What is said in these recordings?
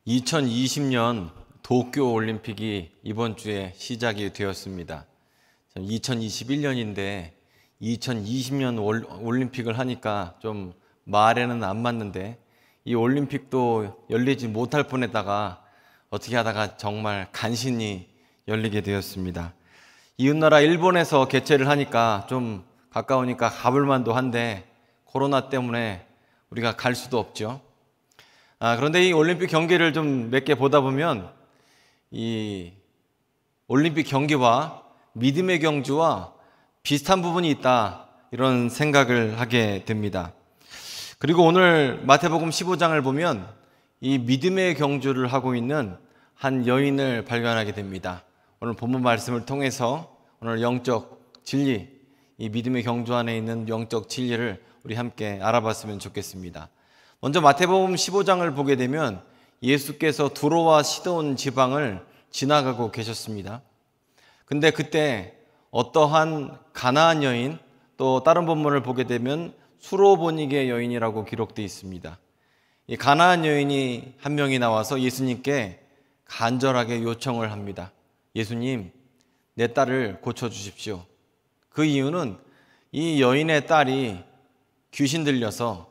2020년 도쿄 올림픽이 이번 주에 시작이 되었습니다. 2021년인데 2020년 올림픽을 하니까 좀 말에는 안 맞는데, 이 올림픽도 열리지 못할 뻔했다가 어떻게 하다가 정말 간신히 열리게 되었습니다. 이웃나라 일본에서 개최를 하니까 좀 가까우니까 가볼 만도 한데 코로나 때문에 우리가 갈 수도 없죠. 그런데 이 올림픽 경기를 좀 몇 개 보다 보면 이 올림픽 경기와 믿음의 경주와 비슷한 부분이 있다, 이런 생각을 하게 됩니다. 그리고 오늘 마태복음 15장을 보면 이 믿음의 경주를 하고 있는 한 여인을 발견하게 됩니다. 오늘 본문 말씀을 통해서 오늘 영적 진리, 이 믿음의 경주 안에 있는 영적 진리를 우리 함께 알아봤으면 좋겠습니다. 먼저 마태복음 15장을 보게 되면 예수께서 두로와 시돈 지방을 지나가고 계셨습니다. 근데 그때 어떠한 가나안 여인, 또 다른 본문을 보게 되면 수로보니게 여인이라고 기록되어 있습니다. 이 가나안 여인이 한 명이 나와서 예수님께 간절하게 요청을 합니다. 예수님, 내 딸을 고쳐주십시오. 그 이유는 이 여인의 딸이 귀신 들려서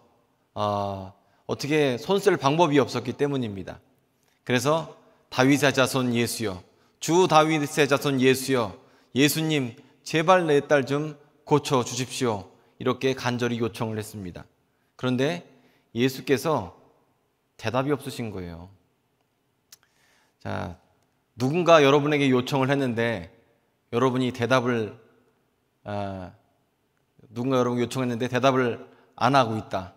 어떻게 손 쓸 방법이 없었기 때문입니다. 그래서 다윗의 자손 예수여, 주 다윗의 자손 예수여, 예수님 제발 내 딸 좀 고쳐주십시오, 이렇게 간절히 요청을 했습니다. 그런데 예수께서 대답이 없으신 거예요. 자, 누군가 여러분에게 요청을 했는데 여러분이 대답을 안 하고 있다.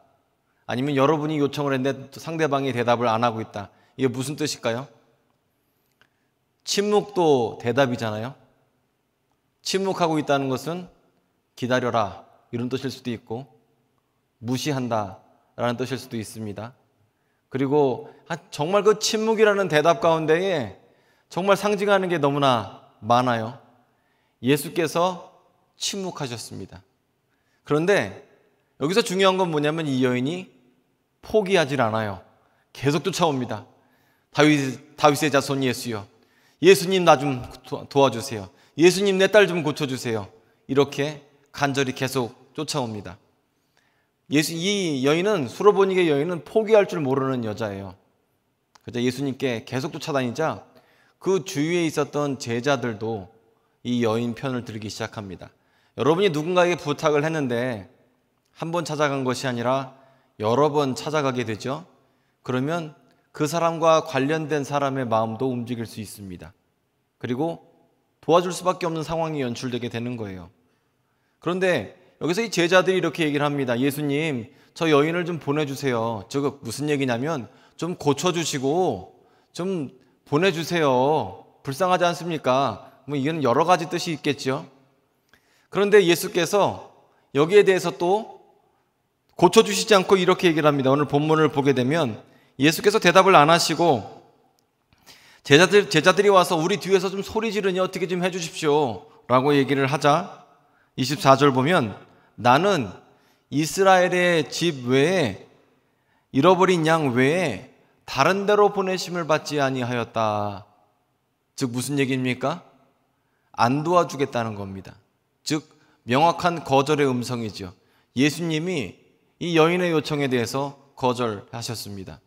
아니면 여러분이 요청을 했는데 상대방이 대답을 안 하고 있다. 이게 무슨 뜻일까요? 침묵도 대답이잖아요. 침묵하고 있다는 것은 기다려라, 이런 뜻일 수도 있고, 무시한다 라는 뜻일 수도 있습니다. 그리고 정말 그 침묵이라는 대답 가운데에 정말 상징하는 게 너무나 많아요. 예수께서 침묵하셨습니다. 그런데 여기서 중요한 건 뭐냐면 이 여인이 포기하질 않아요. 계속 쫓아옵니다. 다윗의 자손 예수여, 예수님 나 좀 도와주세요. 예수님 내 딸 좀 고쳐주세요. 이렇게 간절히 계속 쫓아옵니다. 이 여인은, 수로보니게 여인은 포기할 줄 모르는 여자예요. 그래서 예수님께 계속 쫓아다니자 그 주위에 있었던 제자들도 이 여인 편을 들기 시작합니다. 여러분이 누군가에게 부탁을 했는데 한 번 찾아간 것이 아니라 여러 번 찾아가게 되죠. 그러면 그 사람과 관련된 사람의 마음도 움직일 수 있습니다. 그리고 도와줄 수밖에 없는 상황이 연출되게 되는 거예요. 그런데 여기서 이 제자들이 이렇게 얘기를 합니다. 예수님, 저 여인을 좀 보내주세요. 저거 무슨 얘기냐면 좀 고쳐주시고 좀 보내주세요. 불쌍하지 않습니까? 뭐 이건 여러 가지 뜻이 있겠죠. 그런데 예수께서 여기에 대해서 또 고쳐주시지 않고 이렇게 얘기를 합니다. 오늘 본문을 보게 되면 예수께서 대답을 안 하시고 제자들이 와서 우리 뒤에서 좀 소리 지르니 어떻게 좀 해주십시오 라고 얘기를 하자 24절 보면 나는 이스라엘의 집 외에, 잃어버린 양 외에 다른 데로 보내심을 받지 아니하였다. 즉 무슨 얘기입니까? 안 도와주겠다는 겁니다. 즉 명확한 거절의 음성이죠. 예수님이 이 여인의 요청에 대해서 거절하셨습니다.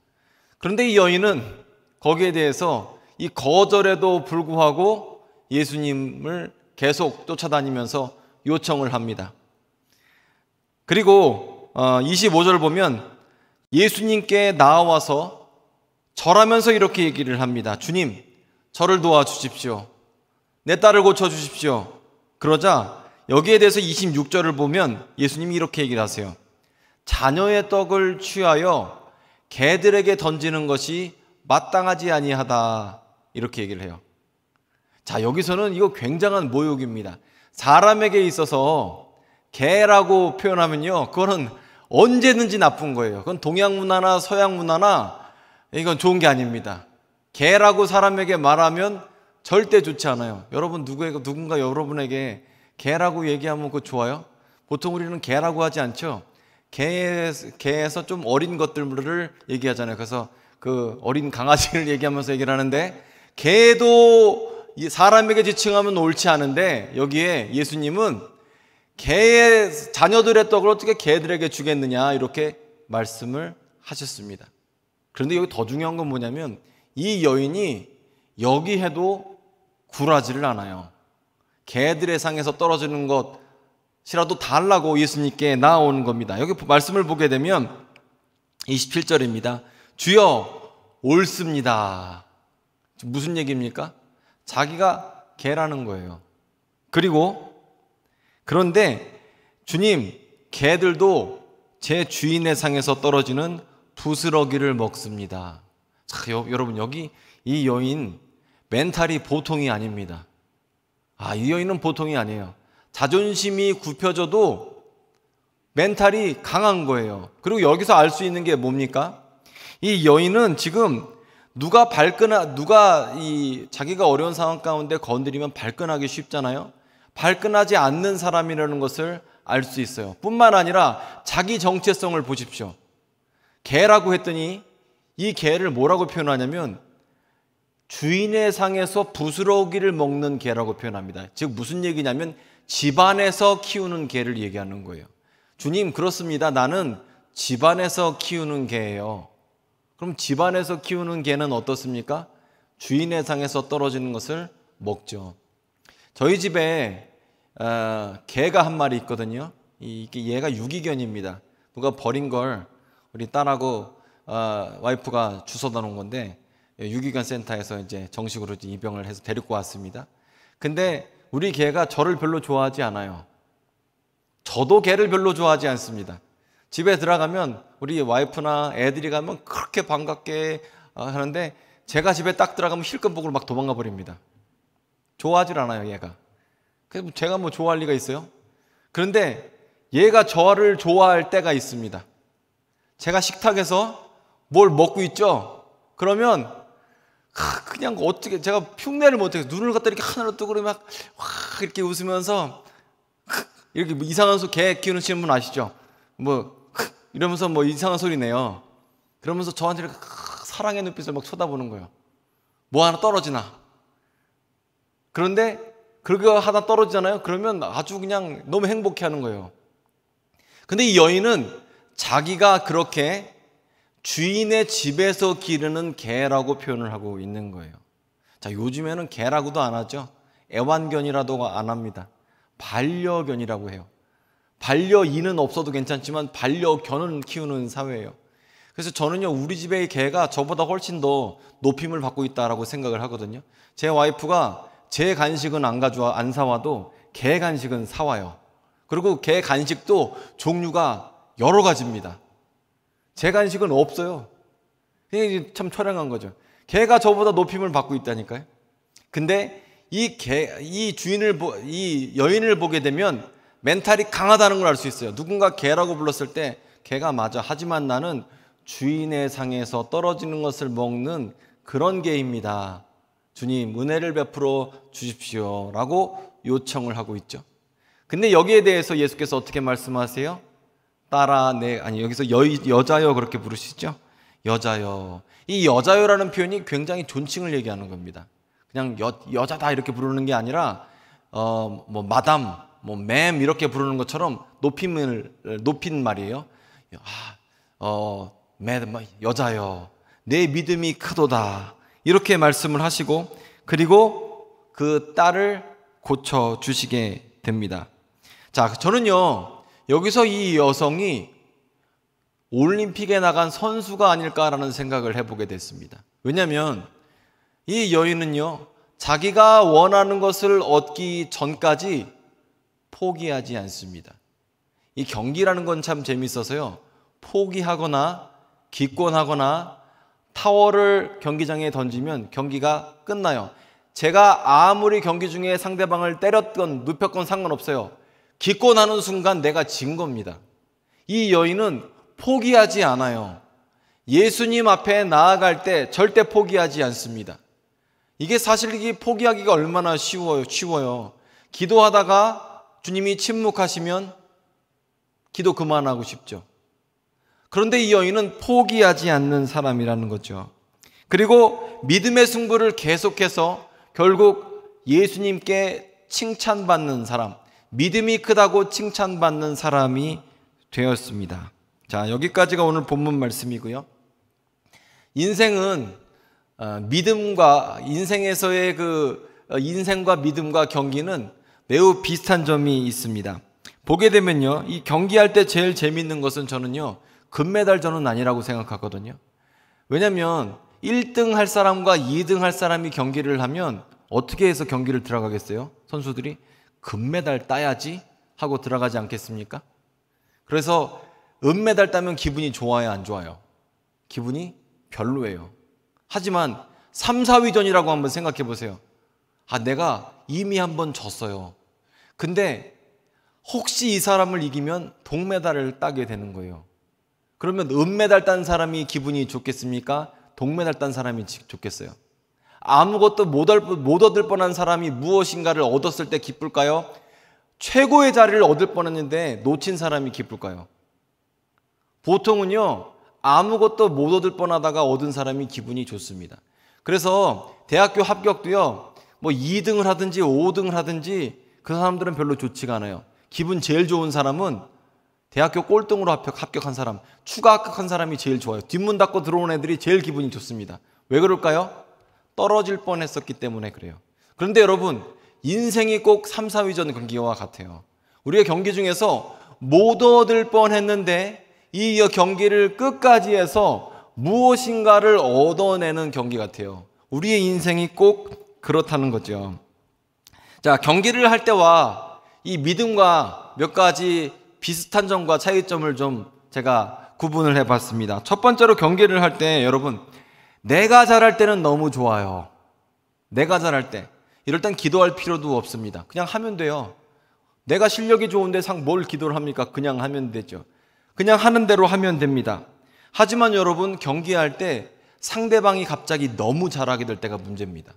그런데 이 여인은 거기에 대해서 이 거절에도 불구하고 예수님을 계속 쫓아다니면서 요청을 합니다. 그리고 25절 보면 예수님께 나와서 절하면서 이렇게 얘기를 합니다. 주님, 저를 도와주십시오. 내 딸을 고쳐주십시오. 그러자 여기에 대해서 26절을 보면 예수님이 이렇게 얘기를 하세요. 자녀의 떡을 취하여 개들에게 던지는 것이 마땅하지 아니하다, 이렇게 얘기를 해요. 자, 여기서는 이거 굉장한 모욕입니다. 사람에게 있어서 개라고 표현하면요, 그거는 언제든지 나쁜 거예요. 그건 동양 문화나 서양 문화나 이건 좋은 게 아닙니다. 개라고 사람에게 말하면 절대 좋지 않아요. 여러분, 누군가 여러분에게 개라고 얘기하면 그거 좋아요? 보통 우리는 개라고 하지 않죠. 개에서 좀 어린 것들을 얘기하잖아요. 그래서 그 어린 강아지를 얘기하면서 얘기를 하는데, 개도 사람에게 지칭하면 옳지 않은데 여기에 예수님은 개의 자녀들의 떡을 어떻게 개들에게 주겠느냐 이렇게 말씀을 하셨습니다. 그런데 여기 더 중요한 건 뭐냐면 이 여인이 여기 해도 굴하지를 않아요. 개들의 상에서 떨어지는 것이라도 달라고 예수님께 나아오는 겁니다. 여기 말씀을 보게 되면 27절입니다. 주여 옳습니다. 무슨 얘기입니까? 자기가 개라는 거예요. 그런데 주님, 개들도 제 주인의 상에서 떨어지는 부스러기를 먹습니다. 자, 여러분 여기 이 여인 멘탈이 보통이 아닙니다. 이 여인은 보통이 아니에요. 자존심이 굽혀져도 멘탈이 강한 거예요. 그리고 여기서 알 수 있는 게 뭡니까? 이 여인은 지금 자기가 어려운 상황 가운데 건드리면 발끈하기 쉽잖아요. 발끈하지 않는 사람이라는 것을 알 수 있어요. 뿐만 아니라 자기 정체성을 보십시오. 개라고 했더니 이 개를 뭐라고 표현하냐면 주인의 상에서 부스러기를 먹는 개라고 표현합니다. 즉 무슨 얘기냐면 집안에서 키우는 개를 얘기하는 거예요. 주님, 그렇습니다. 나는 집안에서 키우는 개예요. 그럼 집안에서 키우는 개는 어떻습니까? 주인의 상에서 떨어지는 것을 먹죠. 저희 집에 개가 한 마리 있거든요. 얘가 유기견입니다. 누가 버린 걸 우리 딸하고 와이프가 주워다 놓은 건데 유기견 센터에서 이제 정식으로 입양을 해서 데리고 왔습니다. 근데 우리 개가 저를 별로 좋아하지 않아요. 저도 개를 별로 좋아하지 않습니다. 집에 들어가면 우리 와이프나 애들이 가면 그렇게 반갑게 하는데 제가 집에 딱 들어가면 힐끔복으로 막 도망가 버립니다. 좋아하질 않아요, 얘가. 그래서 제가 뭐 좋아할 리가 있어요? 그런데 얘가 저를 좋아할 때가 있습니다. 제가 식탁에서 뭘 먹고 있죠? 그러면 그냥 어떻게 제가 흉내를 못해서 눈을 갖다 이렇게 하나로 뜨고 그러면 막 이렇게 웃으면서 이렇게 뭐 이상한 개 키우시는 분 아시죠? 이러면서 이상한 소리 내요. 그러면서 저한테 이렇게 사랑의 눈빛을 막 쳐다보는 거예요. 뭐 하나 떨어지나. 그런데 그거 하나 떨어지잖아요. 그러면 아주 그냥 너무 행복해 하는 거예요. 근데 이 여인은 자기가 그렇게 주인의 집에서 기르는 개라고 표현을 하고 있는 거예요. 자, 요즘에는 개라고도 안 하죠. 애완견이라도 안 합니다. 반려견이라고 해요. 반려인은 없어도 괜찮지만 반려견은 키우는 사회예요. 그래서 저는요, 우리 집의 개가 저보다 훨씬 더 높임을 받고 있다라고 생각을 하거든요. 제 와이프가 제 간식은 안 사와도 개 간식은 사와요. 그리고 개 간식도 종류가 여러 가지입니다. 제 간식은 없어요. 이게 참 처량한 거죠. 개가 저보다 높임을 받고 있다니까요. 근데 이 여인을 보게 되면 멘탈이 강하다는 걸 알 수 있어요. 누군가 개라고 불렀을 때 개가 맞아. 하지만 나는 주인의 상에서 떨어지는 것을 먹는 그런 개입니다. 주님, 은혜를 베풀어 주십시오 라고 요청을 하고 있죠. 근데 여기에 대해서 예수께서 어떻게 말씀하세요? 여기서 여자여 그렇게 부르시죠? 여자여. 이 여자여라는 표현이 굉장히 존칭을 얘기하는 겁니다. 그냥 여자다 이렇게 부르는 게 아니라 마담, 맴 이렇게 부르는 것처럼 높인 말이에요. 여자여, 내 믿음이 크도다 이렇게 말씀을 하시고, 그리고 그 딸을 고쳐 주시게 됩니다. 자, 저는요 여기서 이 여성이 올림픽에 나간 선수가 아닐까라는 생각을 해보게 됐습니다. 왜냐하면 이 여인은요 자기가 원하는 것을 얻기 전까지 포기하지 않습니다. 이 경기라는 건 참 재밌어서요, 포기하거나 기권하거나 타워를 경기장에 던지면 경기가 끝나요. 제가 아무리 경기 중에 상대방을 때렸건 눕혔건 상관없어요. 기권하는 순간 내가 진 겁니다. 이 여인은 포기하지 않아요. 예수님 앞에 나아갈 때 절대 포기하지 않습니다. 이게 사실 이게 포기하기가 얼마나 쉬워요. 기도하다가 주님이 침묵하시면 기도 그만하고 싶죠. 그런데 이 여인은 포기하지 않는 사람이라는 거죠. 그리고 믿음의 승부를 계속해서 결국 예수님께 칭찬받는 사람, 믿음이 크다고 칭찬받는 사람이 되었습니다. 자, 여기까지가 오늘 본문 말씀이고요. 인생은 인생에서의 인생과 믿음과 경기는 매우 비슷한 점이 있습니다. 보게 되면요, 이 경기할 때 제일 재밌는 것은 저는요, 금메달전은 아니라고 생각하거든요. 왜냐하면 1등 할 사람과 2등 할 사람이 경기를 하면 어떻게 해서 경기를 들어가겠어요? 선수들이 금메달 따야지 하고 들어가지 않겠습니까? 그래서 은메달 따면 기분이 좋아요, 안 좋아요? 기분이 별로예요. 하지만 3, 4위전이라고 한번 생각해 보세요. 내가 이미 한번 졌어요. 근데 혹시 이 사람을 이기면 동메달을 따게 되는 거예요. 그러면 은메달 딴 사람이 기분이 좋겠습니까? 동메달 딴 사람이 좋겠어요? 아무것도 못 얻을 뻔한 사람이 무엇인가를 얻었을 때 기쁠까요? 최고의 자리를 얻을 뻔했는데 놓친 사람이 기쁠까요? 보통은요, 아무것도 못 얻을 뻔하다가 얻은 사람이 기분이 좋습니다. 그래서 대학교 합격도요, 2등을 하든지 5등을 하든지 그 사람들은 별로 좋지가 않아요. 기분 제일 좋은 사람은 대학교 꼴등으로 합격한 사람, 추가 합격한 사람이 제일 좋아요. 뒷문 닫고 들어온 애들이 제일 기분이 좋습니다. 왜 그럴까요? 떨어질 뻔했었기 때문에 그래요. 그런데 여러분, 인생이 꼭 3, 4위전 경기와 같아요. 우리가 경기 중에서 못 얻을 뻔했는데 이 경기를 끝까지 해서 무엇인가를 얻어내는 경기 같아요. 우리의 인생이 꼭 그렇다는 거죠. 자, 경기를 할 때와 이 믿음과 몇 가지 비슷한 점과 차이점을 좀 제가 구분을 해봤습니다. 첫 번째로 경기를 할 때 여러분, 내가 잘할 때는 너무 좋아요. 내가 잘할 때 이럴 땐 기도할 필요도 없습니다. 그냥 하면 돼요. 내가 실력이 좋은데 뭘 기도를 합니까? 그냥 하면 되죠. 그냥 하는 대로 하면 됩니다. 하지만 여러분, 경기할 때 상대방이 갑자기 너무 잘하게 될 때가 문제입니다.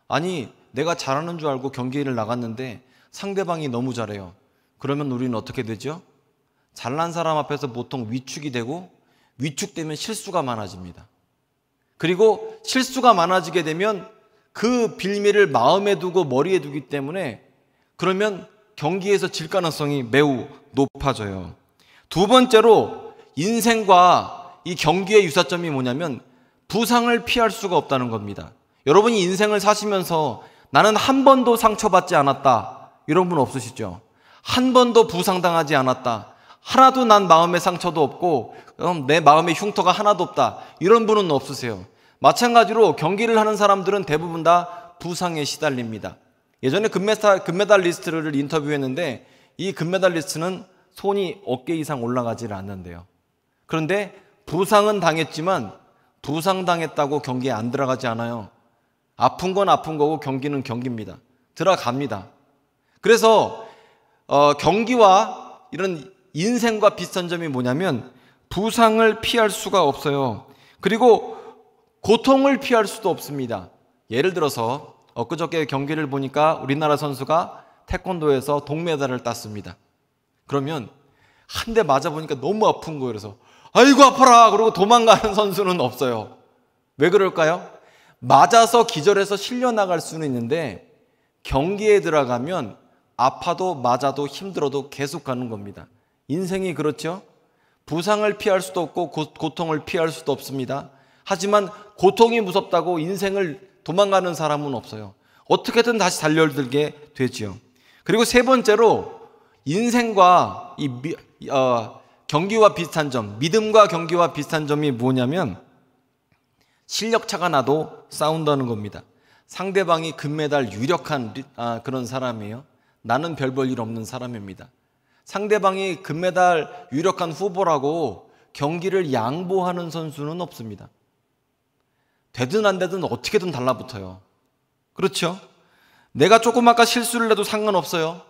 아니, 내가 잘하는 줄 알고 경기를 나갔는데 상대방이 너무 잘해요. 그러면 우리는 어떻게 되죠? 잘난 사람 앞에서 보통 위축이 되고, 위축되면 실수가 많아집니다. 그리고 실수가 많아지게 되면 그 빌미를 마음에 두고 머리에 두기 때문에 그러면 경기에서 질 가능성이 매우 높아져요. 두 번째로 인생과 이 경기의 유사점이 뭐냐면 부상을 피할 수가 없다는 겁니다. 여러분이 인생을 사시면서 나는 한 번도 상처받지 않았다, 이런 분 없으시죠? 한 번도 부상당하지 않았다, 하나도 난 마음의 상처도 없고 내 마음의 흉터가 하나도 없다, 이런 분은 없으세요. 마찬가지로 경기를 하는 사람들은 대부분 다 부상에 시달립니다. 예전에 금메달리스트를 인터뷰했는데 이 금메달리스트는 손이 어깨 이상 올라가질 않는데요. 그런데 부상은 당했지만 부상당했다고 경기에 안 들어가지 않아요. 아픈 건 아픈 거고 경기는 경기입니다. 들어갑니다. 그래서 경기와 이런 인생과 비슷한 점이 뭐냐면 부상을 피할 수가 없어요. 그리고 고통을 피할 수도 없습니다. 예를 들어서 엊그저께 경기를 보니까 우리나라 선수가 태권도에서 동메달을 땄습니다. 그러면 한 대 맞아보니까 너무 아픈 거예요. 그래서 아이고 아파라 그러고 도망가는 선수는 없어요. 왜 그럴까요? 맞아서 기절해서 실려나갈 수는 있는데 경기에 들어가면 아파도 맞아도 힘들어도 계속 가는 겁니다. 인생이 그렇죠? 부상을 피할 수도 없고 고통을 피할 수도 없습니다. 하지만 고통이 무섭다고 인생을 도망가는 사람은 없어요. 어떻게든 다시 달려들게 되지요. 그리고 세 번째로 인생과 경기와 비슷한 점, 믿음과 경기와 비슷한 점이 뭐냐면 실력차가 나도 싸운다는 겁니다. 상대방이 금메달 유력한 그런 사람이에요. 나는 별 볼 일 없는 사람입니다. 상대방이 금메달 유력한 후보라고 경기를 양보하는 선수는 없습니다. 되든 안 되든 어떻게든 달라붙어요. 그렇죠? 내가 조금 아까 실수를 해도 상관없어요.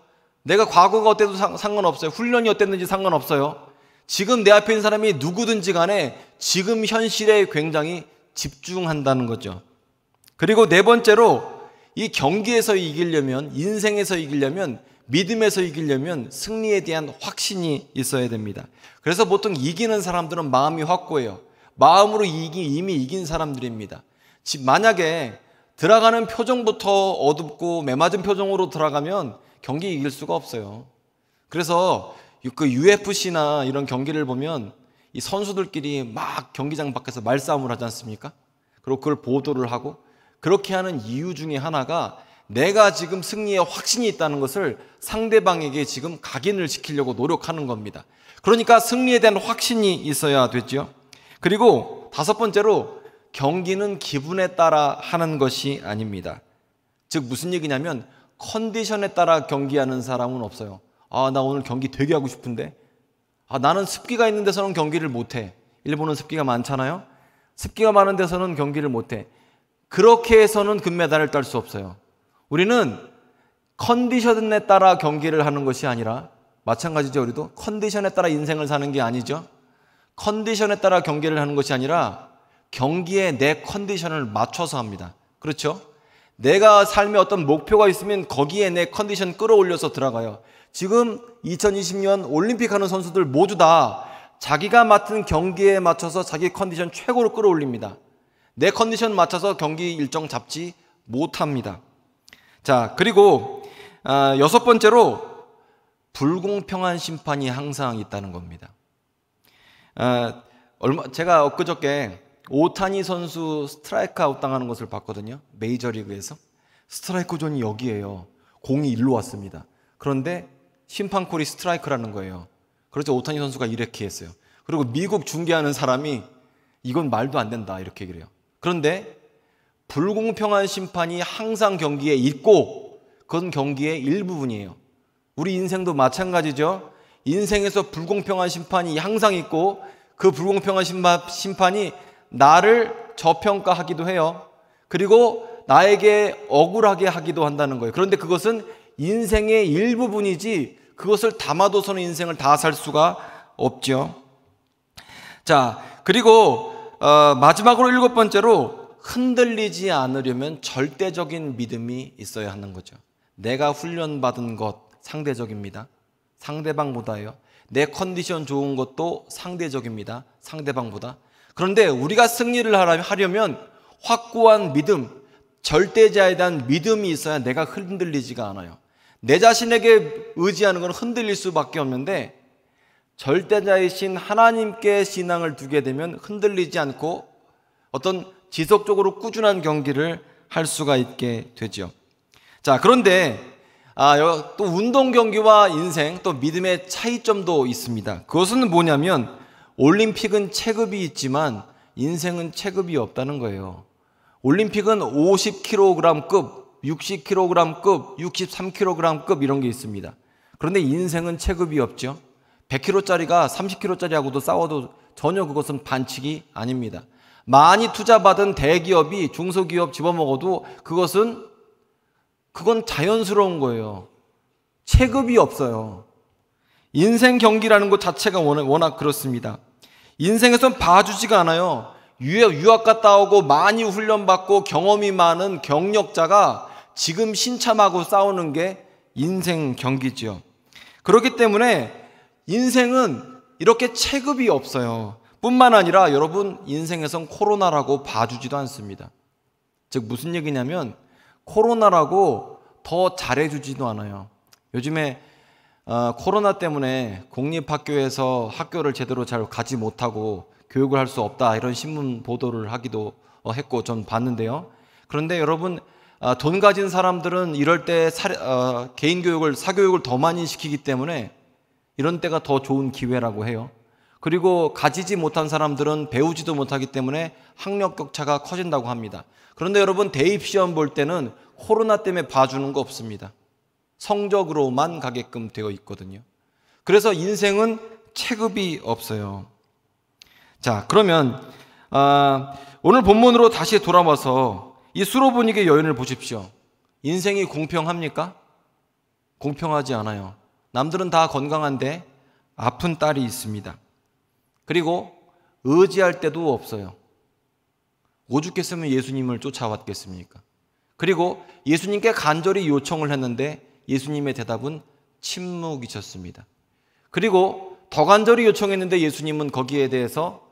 내가 과거가 어때도 상관없어요. 훈련이 어땠는지 상관없어요. 지금 내 앞에 있는 사람이 누구든지 간에 지금 현실에 굉장히 집중한다는 거죠. 그리고 네 번째로 이 경기에서 이기려면, 인생에서 이기려면, 믿음에서 이기려면 승리에 대한 확신이 있어야 됩니다. 그래서 보통 이기는 사람들은 마음이 확고해요. 마음으로 이미 이긴 사람들입니다. 만약에 들어가는 표정부터 어둡고 매맞은 표정으로 들어가면 경기 이길 수가 없어요. 그래서 그 UFC나 이런 경기를 보면 이 선수들끼리 막 경기장 밖에서 말싸움을 하지 않습니까? 그리고 그걸 보도를 하고, 그렇게 하는 이유 중에 하나가 내가 지금 승리에 확신이 있다는 것을 상대방에게 지금 각인을 시키려고 노력하는 겁니다. 그러니까 승리에 대한 확신이 있어야 되죠. 그리고 다섯 번째로, 경기는 기분에 따라 하는 것이 아닙니다. 즉 무슨 얘기냐면, 컨디션에 따라 경기하는 사람은 없어요. 나 오늘 경기 되게 하고 싶은데, 나는 습기가 있는 데서는 경기를 못해. 일본은 습기가 많잖아요. 습기가 많은 데서는 경기를 못해. 그렇게 해서는 금메달을 딸 수 없어요. 우리는 컨디션에 따라 경기를 하는 것이 아니라, 마찬가지죠. 우리도 컨디션에 따라 인생을 사는 게 아니죠. 컨디션에 따라 경기를 하는 것이 아니라 경기에 내 컨디션을 맞춰서 합니다. 그렇죠? 내가 삶에 어떤 목표가 있으면 거기에 내 컨디션 끌어올려서 들어가요. 지금 2020년 올림픽 하는 선수들 모두 다 자기가 맡은 경기에 맞춰서 자기 컨디션 최고로 끌어올립니다. 내 컨디션 맞춰서 경기 일정 잡지 못합니다. 자, 그리고 여섯 번째로, 불공평한 심판이 항상 있다는 겁니다. 제가 엊그저께 오타니 선수 스트라이크 아웃 당하는 것을 봤거든요. 메이저리그에서. 스트라이크 존이 여기에요. 공이 일로 왔습니다. 그런데 심판콜이 스트라이크라는 거예요. 그래서 오타니 선수가 이렇게 했어요. 그리고 미국 중계하는 사람이 이건 말도 안 된다 이렇게 얘기를 해요. 그런데 불공평한 심판이 항상 경기에 있고, 그건 경기의 일부분이에요. 우리 인생도 마찬가지죠. 인생에서 불공평한 심판이 항상 있고, 그 불공평한 심판이 나를 저평가하기도 해요. 그리고 나에게 억울하게 하기도 한다는 거예요. 그런데 그것은 인생의 일부분이지, 그것을 담아둬서는 인생을 다 살 수가 없죠. 자, 그리고 마지막으로 일곱 번째로, 흔들리지 않으려면 절대적인 믿음이 있어야 하는 거죠. 내가 훈련받은 것 상대적입니다. 상대방보다요. 내 컨디션 좋은 것도 상대적입니다. 상대방보다. 그런데 우리가 승리를 하려면 확고한 믿음, 절대자에 대한 믿음이 있어야 내가 흔들리지가 않아요. 내 자신에게 의지하는 건 흔들릴 수밖에 없는데, 절대자이신 하나님께 신앙을 두게 되면 흔들리지 않고 어떤 지속적으로 꾸준한 경기를 할 수가 있게 되죠. 자, 그런데 또 운동 경기와 인생, 또 믿음의 차이점도 있습니다. 그것은 뭐냐면, 올림픽은 체급이 있지만 인생은 체급이 없다는 거예요. 올림픽은 50kg급, 60kg급, 63kg급 이런 게 있습니다. 그런데 인생은 체급이 없죠. 100kg짜리가 30kg짜리하고도 싸워도 전혀 그것은 반칙이 아닙니다. 많이 투자받은 대기업이 중소기업 집어먹어도 그건 자연스러운 거예요. 체급이 없어요. 인생 경기라는 것 자체가 워낙 그렇습니다. 인생에선 봐주지가 않아요. 유학 갔다 오고 많이 훈련받고 경험이 많은 경력자가 지금 신참하고 싸우는 게 인생 경기죠. 그렇기 때문에 인생은 이렇게 체급이 없어요. 뿐만 아니라 여러분, 인생에선 코로나라고 봐주지도 않습니다. 즉 무슨 얘기냐면, 코로나라고 더 잘해주지도 않아요. 요즘에 코로나 때문에 공립학교에서 학교를 제대로 잘 가지 못하고 교육을 할 수 없다 이런 신문 보도를 하기도 했고 전 봤는데요. 그런데 여러분, 돈 가진 사람들은 이럴 때 개인 교육을, 사교육을 더 많이 시키기 때문에 이런 때가 더 좋은 기회라고 해요. 그리고 가지지 못한 사람들은 배우지도 못하기 때문에 학력 격차가 커진다고 합니다. 그런데 여러분, 대입시험 볼 때는 코로나 때문에 봐주는 거 없습니다. 성적으로만 가게끔 되어 있거든요. 그래서 인생은 체급이 없어요. 자, 그러면 오늘 본문으로 다시 돌아와서 이 수로보닉의 여인을 보십시오. 인생이 공평합니까? 공평하지 않아요. 남들은 다 건강한데 아픈 딸이 있습니다. 그리고 의지할 데도 없어요. 오죽했으면 예수님을 쫓아왔겠습니까? 그리고 예수님께 간절히 요청을 했는데 예수님의 대답은 침묵이셨습니다. 그리고 더 간절히 요청했는데 예수님은 거기에 대해서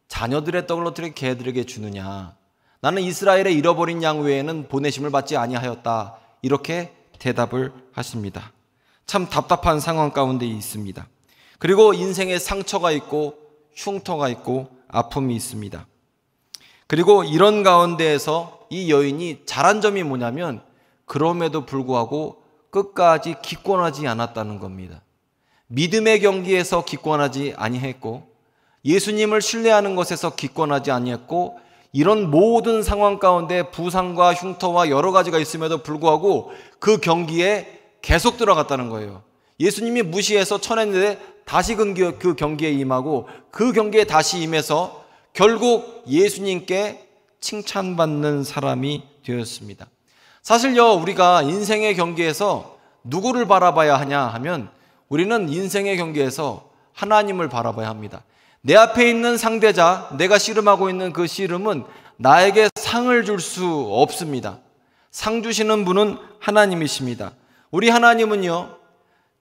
자녀들의 떡을 어떻게 개들에게 주느냐, 나는 이스라엘의 잃어버린 양 외에는 보내심을 받지 아니하였다. 이렇게 대답을 하십니다. 참 답답한 상황 가운데 있습니다. 그리고 인생에 상처가 있고 흉터가 있고 아픔이 있습니다. 그리고 이런 가운데에서 이 여인이 잘한 점이 뭐냐면 그럼에도 불구하고 끝까지 기권하지 않았다는 겁니다. 믿음의 경기에서 기권하지 아니했고 예수님을 신뢰하는 것에서 기권하지 아니했고 이런 모든 상황 가운데 부상과 흉터와 여러 가지가 있음에도 불구하고 그 경기에 계속 들어갔다는 거예요. 예수님이 무시해서 쳐냈는데 다시 그 경기에 임하고 그 경기에 다시 임해서 결국 예수님께 칭찬받는 사람이 되었습니다. 사실요, 우리가 인생의 경기에서 누구를 바라봐야 하냐 하면 우리는 인생의 경기에서 하나님을 바라봐야 합니다. 내 앞에 있는 상대자, 내가 씨름하고 있는 그 씨름은 나에게 상을 줄 수 없습니다. 상 주시는 분은 하나님이십니다. 우리 하나님은요,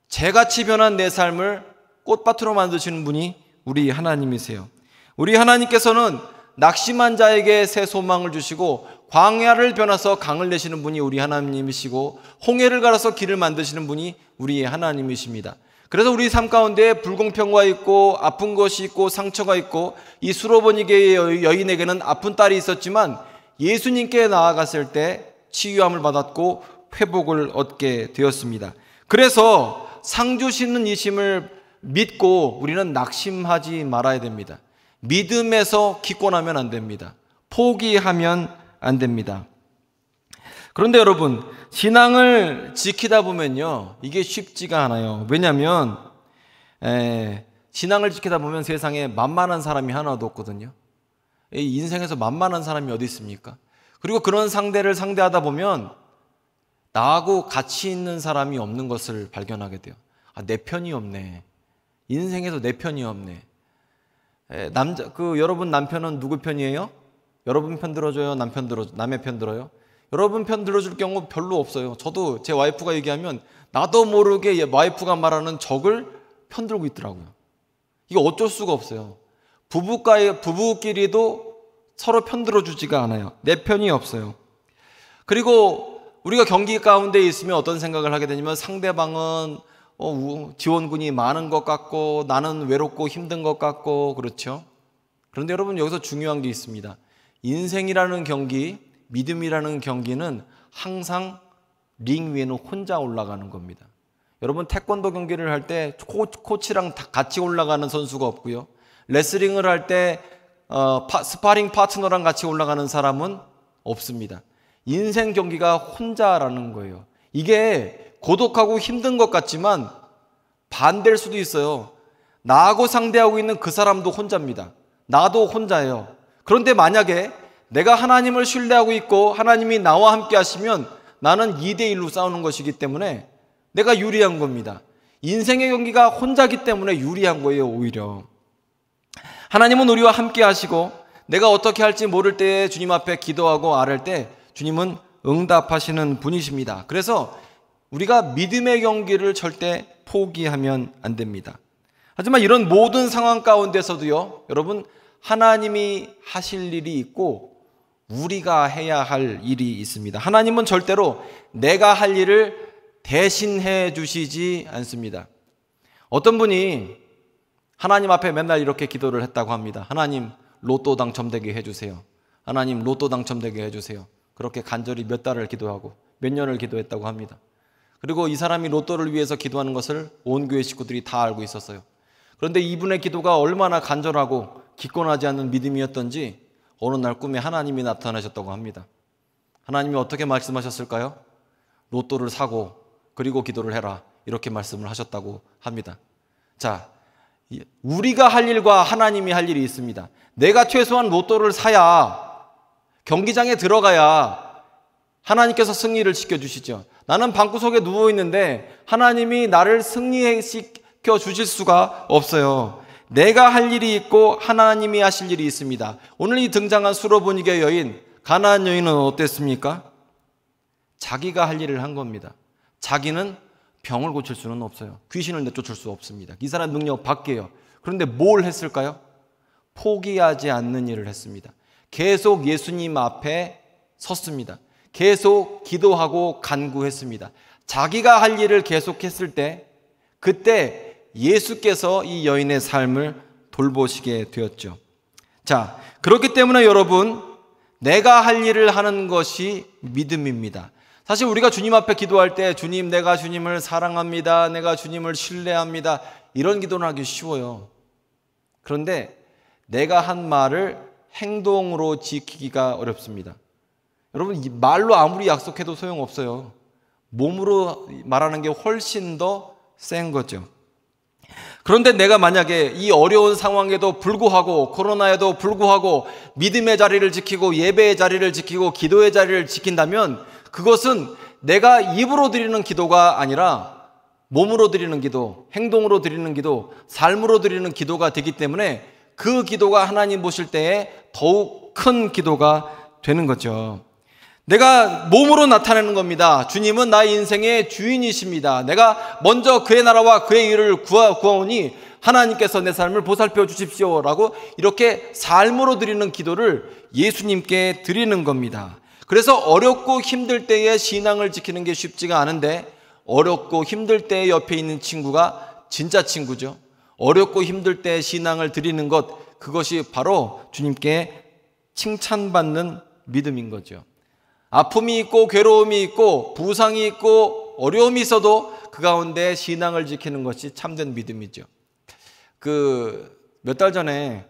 재같이 변한 내 삶을 꽃밭으로 만드시는 분이 우리 하나님이세요. 우리 하나님께서는 낙심한 자에게 새 소망을 주시고 광야를 변화서 강을 내시는 분이 우리 하나님이시고 홍해를 갈아서 길을 만드시는 분이 우리의 하나님이십니다. 그래서 우리 삶 가운데 불공평과 있고 아픈 것이 있고 상처가 있고 이 수로보니게의 여인에게는 아픈 딸이 있었지만 예수님께 나아갔을 때 치유함을 받았고 회복을 얻게 되었습니다. 그래서 상 주시는 이심을 믿고 우리는 낙심하지 말아야 됩니다. 믿음에서 기권하면 안 됩니다. 포기하면 안 됩니다. 그런데 여러분, 신앙을 지키다 보면요, 이게 쉽지가 않아요. 왜냐하면 신앙을 지키다 보면 세상에 만만한 사람이 하나도 없거든요. 이 인생에서 만만한 사람이 어디 있습니까? 그리고 그런 상대를 상대하다 보면 나하고 같이 있는 사람이 없는 것을 발견하게 돼요. 내 편이 없네. 인생에서 내 편이 없네. 여러분 남편은 누구 편이에요? 여러분 편 들어줘요? 남의 편 들어요? 여러분 편 들어줄 경우 별로 없어요. 저도 제 와이프가 얘기하면 나도 모르게 와이프가 말하는 적을 편 들고 있더라고요. 이게 어쩔 수가 없어요. 부부끼리도 서로 편 들어주지가 않아요. 내 편이 없어요. 그리고 우리가 경기 가운데 있으면 어떤 생각을 하게 되냐면 상대방은 지원군이 많은 것 같고 나는 외롭고 힘든 것 같고 그렇죠. 그런데 여러분 여기서 중요한 게 있습니다. 인생이라는 경기, 믿음이라는 경기는 항상 링 위에는 혼자 올라가는 겁니다. 여러분 태권도 경기를 할 때 코치랑 같이 올라가는 선수가 없고요. 레슬링을 할 때 스파링 파트너랑 같이 올라가는 사람은 없습니다. 인생 경기가 혼자라는 거예요. 이게 고독하고 힘든 것 같지만 반대일 수도 있어요. 나하고 상대하고 있는 그 사람도 혼자입니다. 나도 혼자예요. 그런데 만약에 내가 하나님을 신뢰하고 있고 하나님이 나와 함께 하시면 나는 2대1로 싸우는 것이기 때문에 내가 유리한 겁니다. 인생의 경기가 혼자기 때문에 유리한 거예요. 오히려 하나님은 우리와 함께 하시고 내가 어떻게 할지 모를 때에 주님 앞에 기도하고 아뢰 때 주님은 응답하시는 분이십니다. 그래서 우리가 믿음의 경기를 절대 포기하면 안 됩니다. 하지만 이런 모든 상황 가운데서도요, 여러분 하나님이 하실 일이 있고 우리가 해야 할 일이 있습니다. 하나님은 절대로 내가 할 일을 대신해 주시지 않습니다. 어떤 분이 하나님 앞에 맨날 이렇게 기도를 했다고 합니다. 하나님 로또 당첨되게 해주세요. 하나님 로또 당첨되게 해주세요. 그렇게 간절히 몇 달을 기도하고 몇 년을 기도했다고 합니다. 그리고 이 사람이 로또를 위해서 기도하는 것을 온 교회 식구들이 다 알고 있었어요. 그런데 이분의 기도가 얼마나 간절하고 기권하지 않는 믿음이었던지 어느 날 꿈에 하나님이 나타나셨다고 합니다. 하나님이 어떻게 말씀하셨을까요? 로또를 사고 그리고 기도를 해라, 이렇게 말씀을 하셨다고 합니다. 자, 우리가 할 일과 하나님이 할 일이 있습니다. 내가 최소한 로또를 사야, 경기장에 들어가야 하나님께서 승리를 시켜주시죠. 나는 방구석에 누워있는데 하나님이 나를 승리시켜 주실 수가 없어요. 내가 할 일이 있고 하나님이 하실 일이 있습니다. 오늘 이 등장한 수로보니게 여인, 가나안 여인은 어땠습니까? 자기가 할 일을 한 겁니다. 자기는 병을 고칠 수는 없어요. 귀신을 내쫓을 수 없습니다. 이 사람 능력 밖에요. 그런데 뭘 했을까요? 포기하지 않는 일을 했습니다. 계속 예수님 앞에 섰습니다. 계속 기도하고 간구했습니다. 자기가 할 일을 계속했을 때 그때 예수께서 이 여인의 삶을 돌보시게 되었죠. 자, 그렇기 때문에 여러분, 내가 할 일을 하는 것이 믿음입니다. 사실 우리가 주님 앞에 기도할 때 주님, 내가 주님을 사랑합니다. 내가 주님을 신뢰합니다. 이런 기도는 하기 쉬워요. 그런데 내가 한 말을 행동으로 지키기가 어렵습니다. 여러분, 말로 아무리 약속해도 소용없어요. 몸으로 말하는 게 훨씬 더 센 거죠. 그런데 내가 만약에 이 어려운 상황에도 불구하고, 코로나에도 불구하고 믿음의 자리를 지키고 예배의 자리를 지키고 기도의 자리를 지킨다면 그것은 내가 입으로 드리는 기도가 아니라 몸으로 드리는 기도, 행동으로 드리는 기도, 삶으로 드리는 기도가 되기 때문에 그 기도가 하나님 보실 때에 더욱 큰 기도가 되는 거죠. 내가 몸으로 나타내는 겁니다. 주님은 나의 인생의 주인이십니다. 내가 먼저 그의 나라와 그의 일을 구하오니 하나님께서 내 삶을 보살펴 주십시오라고 이렇게 삶으로 드리는 기도를 예수님께 드리는 겁니다. 그래서 어렵고 힘들 때에 신앙을 지키는 게 쉽지가 않은데 어렵고 힘들 때 옆에 있는 친구가 진짜 친구죠. 어렵고 힘들 때 신앙을 드리는 것, 그것이 바로 주님께 칭찬받는 믿음인 거죠. 아픔이 있고 괴로움이 있고 부상이 있고 어려움이 있어도 그 가운데 신앙을 지키는 것이 참된 믿음이죠. 몇 달 전에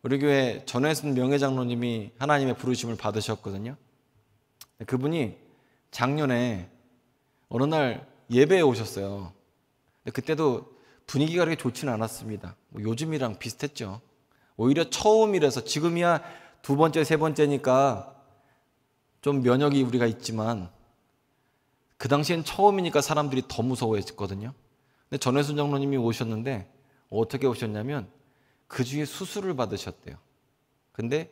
우리 교회 전혜순 명예장로님이 하나님의 부르심을 받으셨거든요. 그분이 작년에 어느 날 예배에 오셨어요. 그때도 분위기가 그렇게 좋지는 않았습니다. 요즘이랑 비슷했죠. 오히려 처음이라서, 지금이야 두 번째, 세 번째니까 좀 면역이 우리가 있지만 그 당시엔 처음이니까 사람들이 더 무서워했거든요. 근데 전혜순 장로님이 오셨는데 어떻게 오셨냐면 그 주에 수술을 받으셨대요. 근데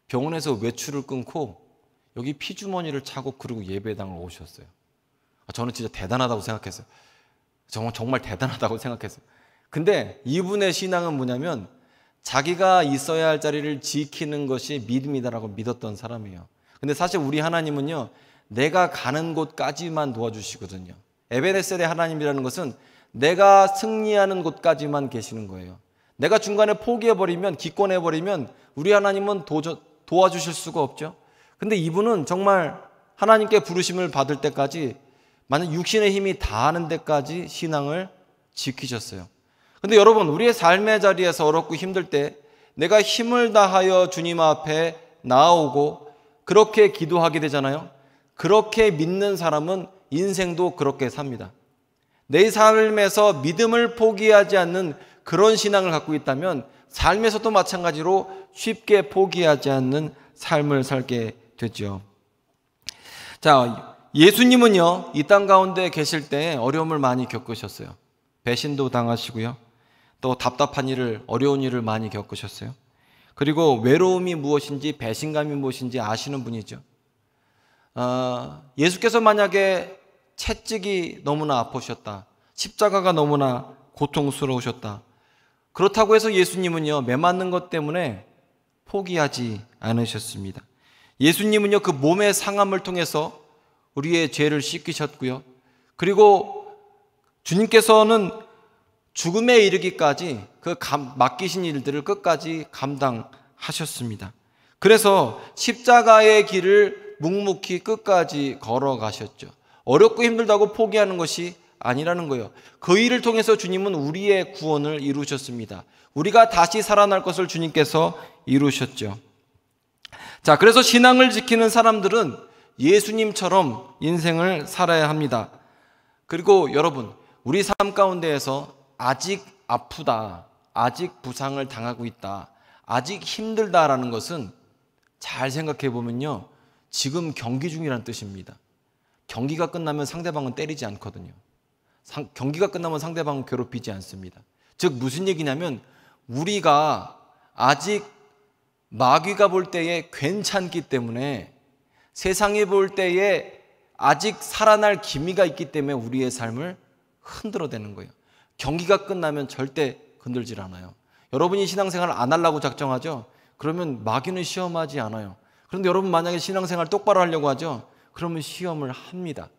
병원에서 외출을 끊고 여기 피주머니를 차고 그리고 예배당을 오셨어요. 저는 진짜 대단하다고 생각했어요. 정말 대단하다고 생각했어요. 근데 이분의 신앙은 뭐냐면 자기가 있어야 할 자리를 지키는 것이 믿음이다라고 믿었던 사람이에요. 근데 사실 우리 하나님은요, 내가 가는 곳까지만 도와주시거든요. 에베네셀의 하나님이라는 것은 내가 승리하는 곳까지만 계시는 거예요. 내가 중간에 포기해버리면, 기권해버리면 우리 하나님은 도와주실 수가 없죠. 근데 이분은 정말 하나님께 부르심을 받을 때까지, 만약 육신의 힘이 다하는 데까지 신앙을 지키셨어요. 근데 여러분, 우리의 삶의 자리에서 어렵고 힘들 때 내가 힘을 다하여 주님 앞에 나아오고 그렇게 기도하게 되잖아요. 그렇게 믿는 사람은 인생도 그렇게 삽니다. 내 삶에서 믿음을 포기하지 않는 그런 신앙을 갖고 있다면 삶에서도 마찬가지로 쉽게 포기하지 않는 삶을 살게 되죠. 자, 예수님은요, 이 땅 가운데 계실 때 어려움을 많이 겪으셨어요. 배신도 당하시고요. 또 답답한 일을, 어려운 일을 많이 겪으셨어요. 그리고 외로움이 무엇인지, 배신감이 무엇인지 아시는 분이죠. 예수께서 만약에 채찍이 너무나 아프셨다, 십자가가 너무나 고통스러우셨다, 그렇다고 해서 예수님은요, 매 맞는 것 때문에 포기하지 않으셨습니다. 예수님은요, 그 몸의 상함을 통해서 우리의 죄를 씻기셨고요. 그리고 주님께서는 죽음에 이르기까지 맡기신 일들을 끝까지 감당하셨습니다. 그래서 십자가의 길을 묵묵히 끝까지 걸어가셨죠. 어렵고 힘들다고 포기하는 것이 아니라는 거예요. 그 일을 통해서 주님은 우리의 구원을 이루셨습니다. 우리가 다시 살아날 것을 주님께서 이루셨죠. 자, 그래서 신앙을 지키는 사람들은 예수님처럼 인생을 살아야 합니다. 그리고 여러분, 우리 삶 가운데에서 아직 아프다, 아직 부상을 당하고 있다, 아직 힘들다라는 것은 잘 생각해 보면요, 지금 경기 중이라는 뜻입니다. 경기가 끝나면 상대방은 때리지 않거든요. 경기가 끝나면 상대방은 괴롭히지 않습니다. 즉 무슨 얘기냐면 우리가 아직 마귀가 볼 때에 괜찮기 때문에, 세상이 볼 때에 아직 살아날 기미가 있기 때문에 우리의 삶을 흔들어대는 거예요. 경기가 끝나면 절대 건들질 않아요. 여러분이 신앙생활을 안 하려고 작정하죠? 그러면 마귀는 시험하지 않아요. 그런데 여러분 만약에 신앙생활 똑바로 하려고 하죠? 그러면 시험을 합니다.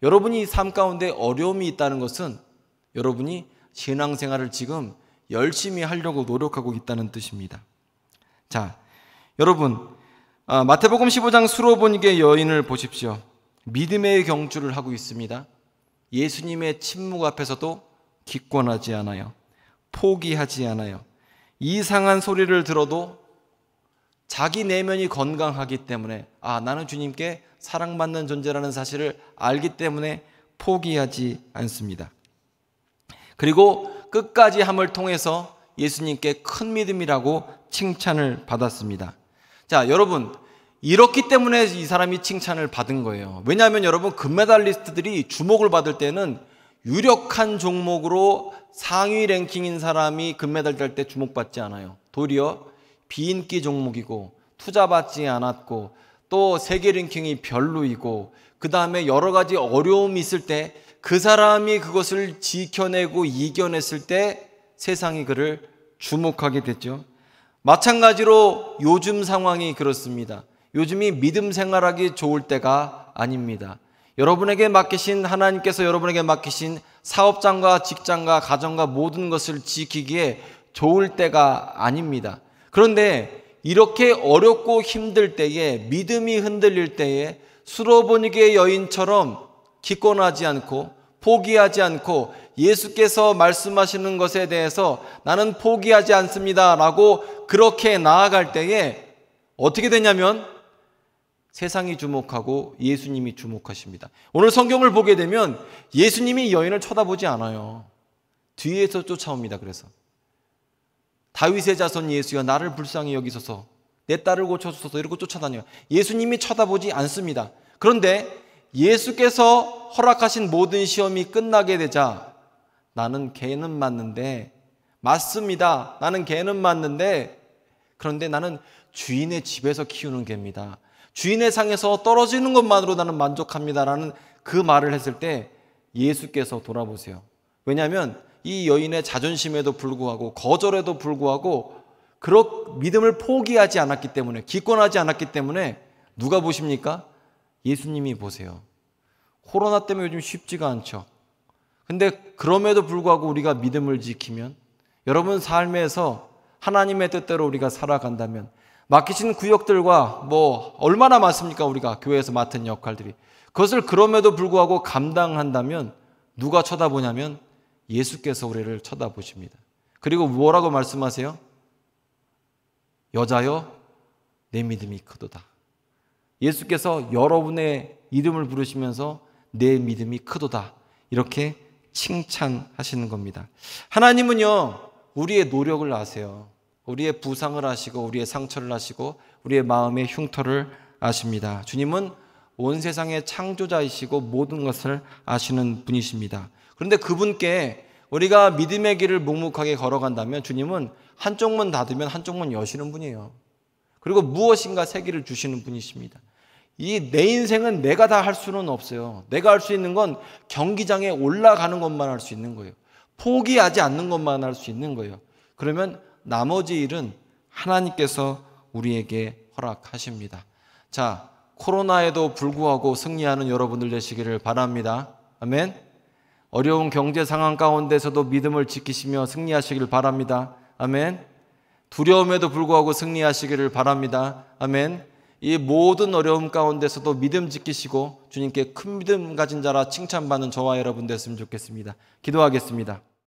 여러분이 삶 가운데 어려움이 있다는 것은 여러분이 신앙생활을 지금 열심히 하려고 노력하고 있다는 뜻입니다. 자, 여러분, 마태복음 15장 수로보니게 여인을 보십시오. 믿음의 경주를 하고 있습니다. 예수님의 침묵 앞에서도 기권하지 않아요. 포기하지 않아요. 이상한 소리를 들어도 자기 내면이 건강하기 때문에 나는 주님께 사랑받는 존재라는 사실을 알기 때문에 포기하지 않습니다. 그리고 끝까지 함을 통해서 예수님께 큰 믿음이라고 칭찬을 받았습니다. 자, 여러분, 이렇기 때문에 이 사람이 칭찬을 받은 거예요. 왜냐하면 여러분, 금메달리스트들이 주목을 받을 때는 유력한 종목으로 상위 랭킹인 사람이 금메달 딸 때 주목받지 않아요. 도리어 비인기 종목이고 투자받지 않았고 또 세계 랭킹이 별로이고 그 다음에 여러 가지 어려움이 있을 때 그 사람이 그것을 지켜내고 이겨냈을 때 세상이 그를 주목하게 됐죠. 마찬가지로 요즘 상황이 그렇습니다. 요즘이 믿음 생활하기 좋을 때가 아닙니다. 여러분에게 맡기신 하나님께서 여러분에게 맡기신 사업장과 직장과 가정과 모든 것을 지키기에 좋을 때가 아닙니다. 그런데 이렇게 어렵고 힘들 때에 믿음이 흔들릴 때에 수로보니게 여인처럼 기권하지 않고 포기하지 않고 예수께서 말씀하시는 것에 대해서 나는 포기하지 않습니다 라고 그렇게 나아갈 때에 어떻게 되냐면 세상이 주목하고 예수님이 주목하십니다. 오늘 성경을 보게 되면 예수님이 여인을 쳐다보지 않아요. 뒤에서 쫓아옵니다. 그래서 다윗의 자손 예수여 나를 불쌍히 여기소서 내 딸을 고쳐주소서 이러고 쫓아다녀요. 예수님이 쳐다보지 않습니다. 그런데 예수께서 허락하신 모든 시험이 끝나게 되자 나는 개는 맞는데 맞습니다. 나는 개는 맞는데 그런데 나는 주인의 집에서 키우는 개입니다. 주인의 상에서 떨어지는 것만으로 나는 만족합니다라는 그 말을 했을 때 예수께서 돌아보세요. 왜냐하면 이 여인의 자존심에도 불구하고 거절에도 불구하고 그런 믿음을 포기하지 않았기 때문에 기권하지 않았기 때문에 누가 보십니까? 예수님이 보세요. 코로나 때문에 요즘 쉽지가 않죠. 근데 그럼에도 불구하고 우리가 믿음을 지키면 여러분 삶에서 하나님의 뜻대로 우리가 살아간다면 맡기신 구역들과 얼마나 많습니까? 우리가 교회에서 맡은 역할들이 그것을 그럼에도 불구하고 감당한다면 누가 쳐다보냐면 예수께서 우리를 쳐다보십니다. 그리고 뭐라고 말씀하세요? 여자여 내 믿음이 크도다. 예수께서 여러분의 이름을 부르시면서 내 믿음이 크도다 이렇게 칭찬하시는 겁니다. 하나님은요 우리의 노력을 아세요. 우리의 부상을 아시고 우리의 상처를 아시고 우리의 마음의 흉터를 아십니다. 주님은 온 세상의 창조자이시고 모든 것을 아시는 분이십니다. 그런데 그분께 우리가 믿음의 길을 묵묵하게 걸어간다면 주님은 한쪽 문 닫으면 한쪽 문 여시는 분이에요. 그리고 무엇인가 새 길을 주시는 분이십니다. 이 내 인생은 내가 다 할 수는 없어요. 내가 할 수 있는 건 경기장에 올라가는 것만 할 수 있는 거예요. 포기하지 않는 것만 할 수 있는 거예요. 그러면 나머지 일은 하나님께서 우리에게 허락하십니다. 자, 코로나에도 불구하고 승리하는 여러분들 되시기를 바랍니다. 아멘. 어려운 경제 상황 가운데서도 믿음을 지키시며 승리하시기를 바랍니다. 아멘. 두려움에도 불구하고 승리하시기를 바랍니다. 아멘. 이 모든 어려움 가운데서도 믿음 지키시고 주님께 큰 믿음 가진 자라 칭찬받는 저와 여러분 됐으면 좋겠습니다. 기도하겠습니다.